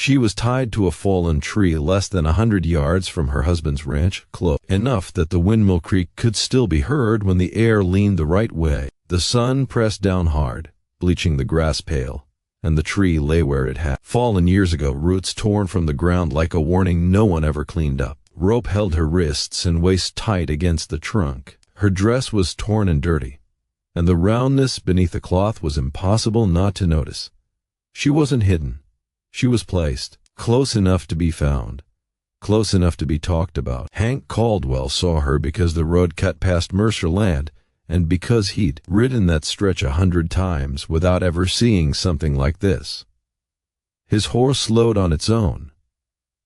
She was tied to a fallen tree less than 100 yards from her husband's ranch, close enough that the windmill creak could still be heard when the air leaned the right way. The sun pressed down hard, bleaching the grass pale, and the tree lay where it had fallen years ago, roots torn from the ground like a warning no one ever cleaned up. Rope held her wrists and waist tight against the trunk. Her dress was torn and dirty, and the roundness beneath the cloth was impossible not to notice. She wasn't hidden. She was placed, close enough to be found, close enough to be talked about. Hank Caldwell saw her because the road cut past Mercer Land, and because he'd ridden that stretch 100 times without ever seeing something like this. His horse slowed on its own.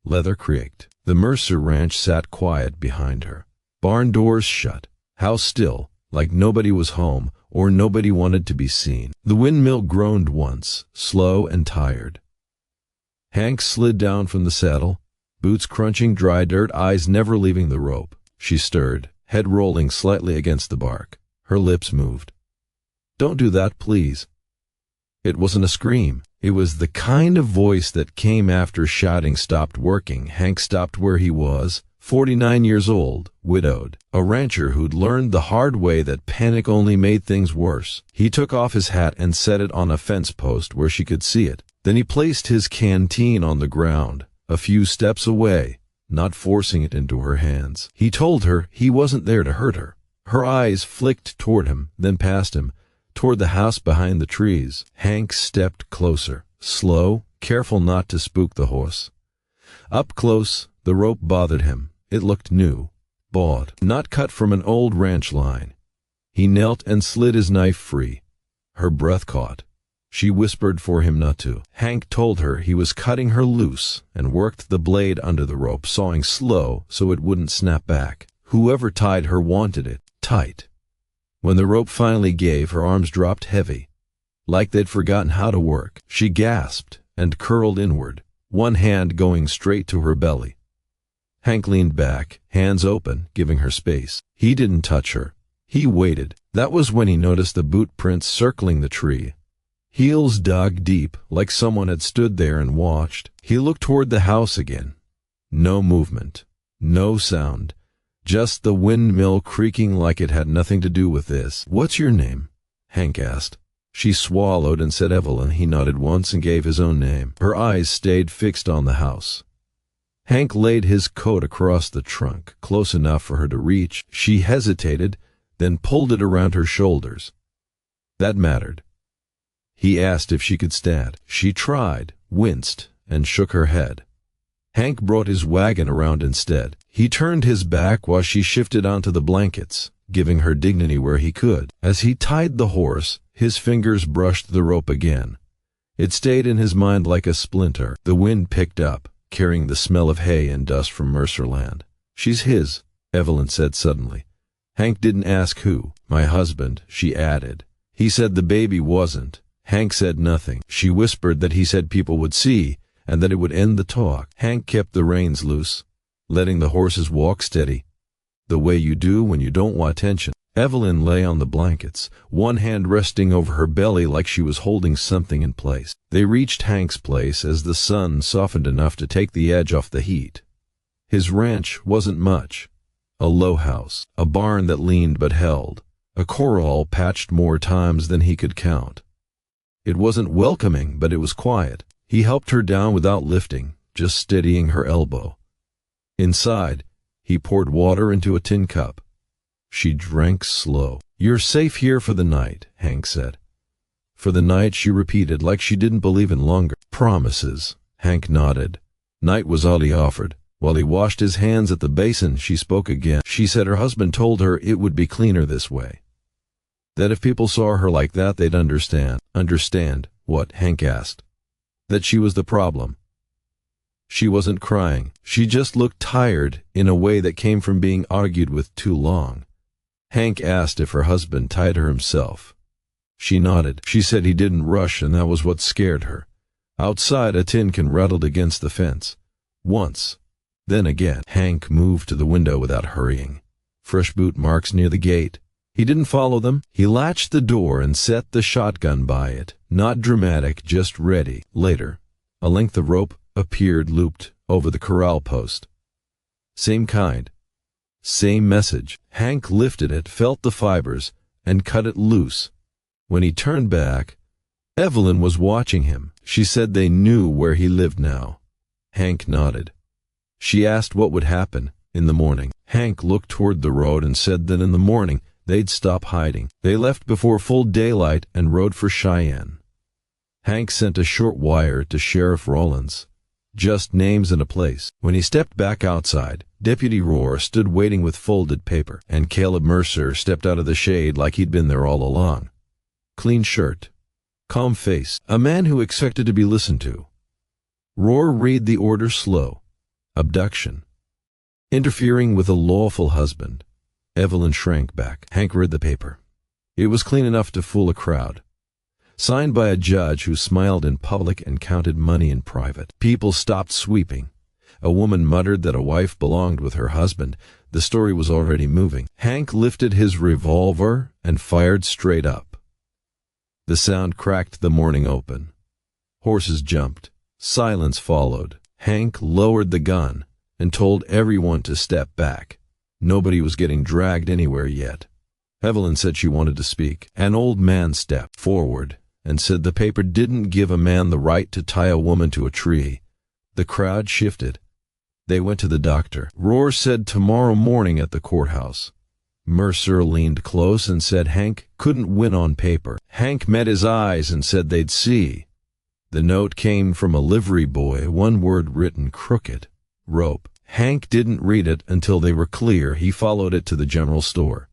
Leather creaked. The Mercer ranch sat quiet behind her. Barn doors shut. House still, like nobody was home or nobody wanted to be seen. The windmill groaned once, slow and tired. Hank slid down from the saddle, boots crunching dry dirt, eyes never leaving the rope. She stirred, head rolling slightly against the bark. Her lips moved. "Don't do that, please." It wasn't a scream. It was the kind of voice that came after shouting stopped working. Hank stopped where he was, 49 years old, widowed, a rancher who'd learned the hard way that panic only made things worse. He took off his hat and set it on a fence post where she could see it. Then he placed his canteen on the ground, a few steps away, not forcing it into her hands. He told her he wasn't there to hurt her. Her eyes flicked toward him, then past him, toward the house behind the trees. Hank stepped closer, slow, careful not to spook the horse. Up close, the rope bothered him. It looked new, bought, not cut from an old ranch line. He knelt and slid his knife free. Her breath caught. She whispered for him not to. Hank told her he was cutting her loose and worked the blade under the rope, sawing slow so it wouldn't snap back. Whoever tied her wanted it tight. When the rope finally gave, her arms dropped heavy, like they'd forgotten how to work. She gasped and curled inward, one hand going straight to her belly. Hank leaned back, hands open, giving her space. He didn't touch her. He waited. That was when he noticed the boot prints circling the tree. Heels dug deep, like someone had stood there and watched. He looked toward the house again. No movement, no sound. Just the windmill creaking like it had nothing to do with this. "What's your name?" Hank asked. She swallowed and said Evelyn. He nodded once and gave his own name. Her eyes stayed fixed on the house. Hank laid his coat across the trunk, close enough for her to reach. She hesitated, then pulled it around her shoulders. That mattered. He asked if she could stand. She tried, winced, and shook her head. Hank brought his wagon around instead. He turned his back while she shifted onto the blankets, giving her dignity where he could. As he tied the horse, his fingers brushed the rope again. It stayed in his mind like a splinter. The wind picked up, carrying the smell of hay and dust from Mercer Land. "She's his," Evelyn said suddenly. Hank didn't ask who. "My husband," she added. "He said the baby wasn't." Hank said nothing. She whispered that he said people would see, and that it would end the talk. Hank kept the reins loose, letting the horses walk steady, the way you do when you don't want attention. Evelyn lay on the blankets, one hand resting over her belly like she was holding something in place. They reached Hank's place as the sun softened enough to take the edge off the heat. His ranch wasn't much. A low house, a barn that leaned but held, a corral patched more times than he could count. It wasn't welcoming, but it was quiet. He helped her down without lifting, just steadying her elbow. Inside, he poured water into a tin cup. She drank slow. "You're safe here for the night," Hank said. "For the night," she repeated, like she didn't believe in longer. "Promises." Hank nodded. Night was all he offered. While he washed his hands at the basin, she spoke again. She said her husband told her it would be cleaner this way. That if people saw her like that, they'd understand. Understand what? Hank asked. That she was the problem. She wasn't crying. She just looked tired in a way that came from being argued with too long. Hank asked if her husband tied her himself. She nodded. She said he didn't rush, and that was what scared her. Outside, a tin can rattled against the fence. Once. Then again. Hank moved to the window without hurrying. Fresh boot marks near the gate. He didn't follow them. He latched the door and set the shotgun by it. Not dramatic, just ready. Later, a length of rope, appeared looped over the corral post. Same kind. Same message. Hank lifted it, felt the fibers, and cut it loose. When he turned back, Evelyn was watching him. She said they knew where he lived now. Hank nodded. She asked what would happen in the morning. Hank looked toward the road and said that in the morning they'd stop hiding. They left before full daylight and rode for Cheyenne. Hank sent a short wire to Sheriff Rollins. Just names and a place. When he stepped back outside, Deputy Rohr stood waiting with folded paper, and Caleb Mercer stepped out of the shade like he'd been there all along. Clean shirt. Calm face. A man who expected to be listened to. Rohr read the order slow. Abduction. Interfering with a lawful husband. Evelyn shrank back. Hank read the paper. It was clean enough to fool a crowd. Signed by a judge who smiled in public and counted money in private. People stopped sweeping. A woman muttered that a wife belonged with her husband. The story was already moving. Hank lifted his revolver and fired straight up. The sound cracked the morning open. Horses jumped. Silence followed. Hank lowered the gun and told everyone to step back. Nobody was getting dragged anywhere yet. Evelyn said she wanted to speak. An old man stepped forward and said the paper didn't give a man the right to tie a woman to a tree. The crowd shifted. They went to the doctor. Rohr said tomorrow morning at the courthouse. Mercer leaned close and said Hank couldn't win on paper. Hank met his eyes and said they'd see. The note came from a livery boy, one word written crooked. Rope. Hank didn't read it until they were clear. He followed it to the general store.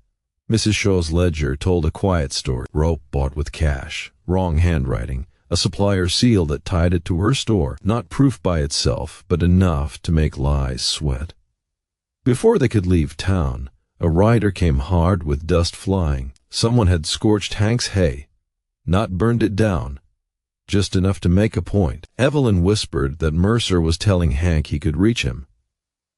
Mrs. Shaw's ledger told a quiet story. Rope bought with cash. Wrong handwriting. A supplier seal that tied it to her store. Not proof by itself, but enough to make lies sweat. Before they could leave town, a rider came hard with dust flying. Someone had scorched Hank's hay. Not burned it down. Just enough to make a point. Evelyn whispered that Mercer was telling Hank he could reach him.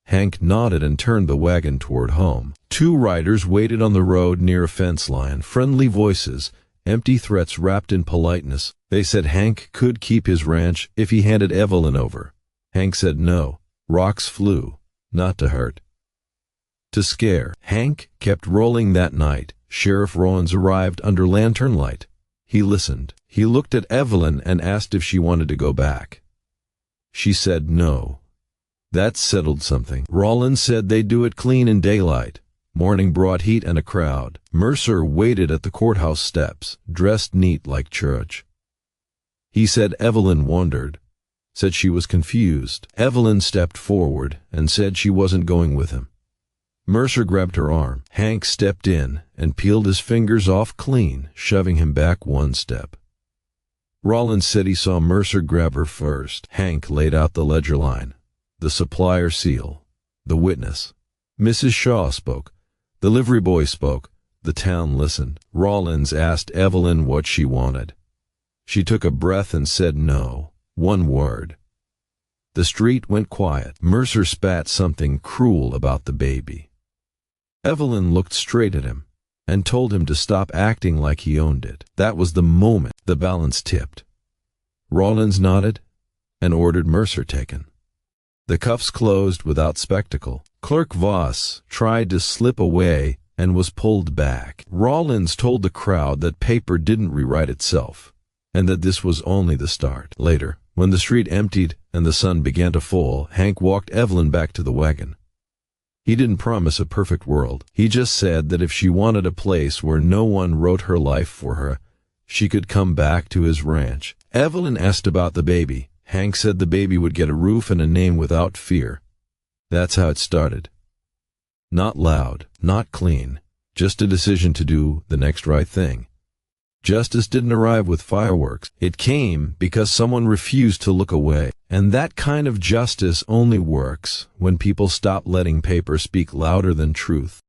Hank nodded and turned the wagon toward home. Two riders waited on the road near a fence line. Friendly voices, empty threats wrapped in politeness. They said Hank could keep his ranch if he handed Evelyn over. Hank said no. Rocks flew. Not to hurt. To scare. Hank kept rolling that night. Sheriff Rollins arrived under lantern light. He listened. He looked at Evelyn and asked if she wanted to go back. She said no. That settled something. Rollins said they'd do it clean in daylight. Morning brought heat and a crowd. Mercer waited at the courthouse steps, dressed neat like church. He said Evelyn wondered, said she was confused. Evelyn stepped forward and said she wasn't going with him. Mercer grabbed her arm. Hank stepped in and peeled his fingers off clean, shoving him back one step. Rollins said he saw Mercer grab her first. Hank laid out the ledger line. The supplier seal. The witness. Mrs. Shaw spoke. The livery boy spoke. The town listened. Rollins asked Evelyn what she wanted. She took a breath and said no. One word. The street went quiet. Mercer spat something cruel about the baby. Evelyn looked straight at him and told him to stop acting like he owned it. That was the moment the balance tipped. Rollins nodded and ordered Mercer taken. The cuffs closed without spectacle. Clerk Voss tried to slip away and was pulled back. Rollins told the crowd that paper didn't rewrite itself, and that this was only the start. Later, when the street emptied and the sun began to fall, Hank walked Evelyn back to the wagon. He didn't promise a perfect world. He just said that if she wanted a place where no one wrote her life for her, she could come back to his ranch. Evelyn asked about the baby. Hank said the baby would get a roof and a name without fear. That's how it started. Not loud, not clean, just a decision to do the next right thing. Justice didn't arrive with fireworks. It came because someone refused to look away. And that kind of justice only works when people stop letting paper speak louder than truth.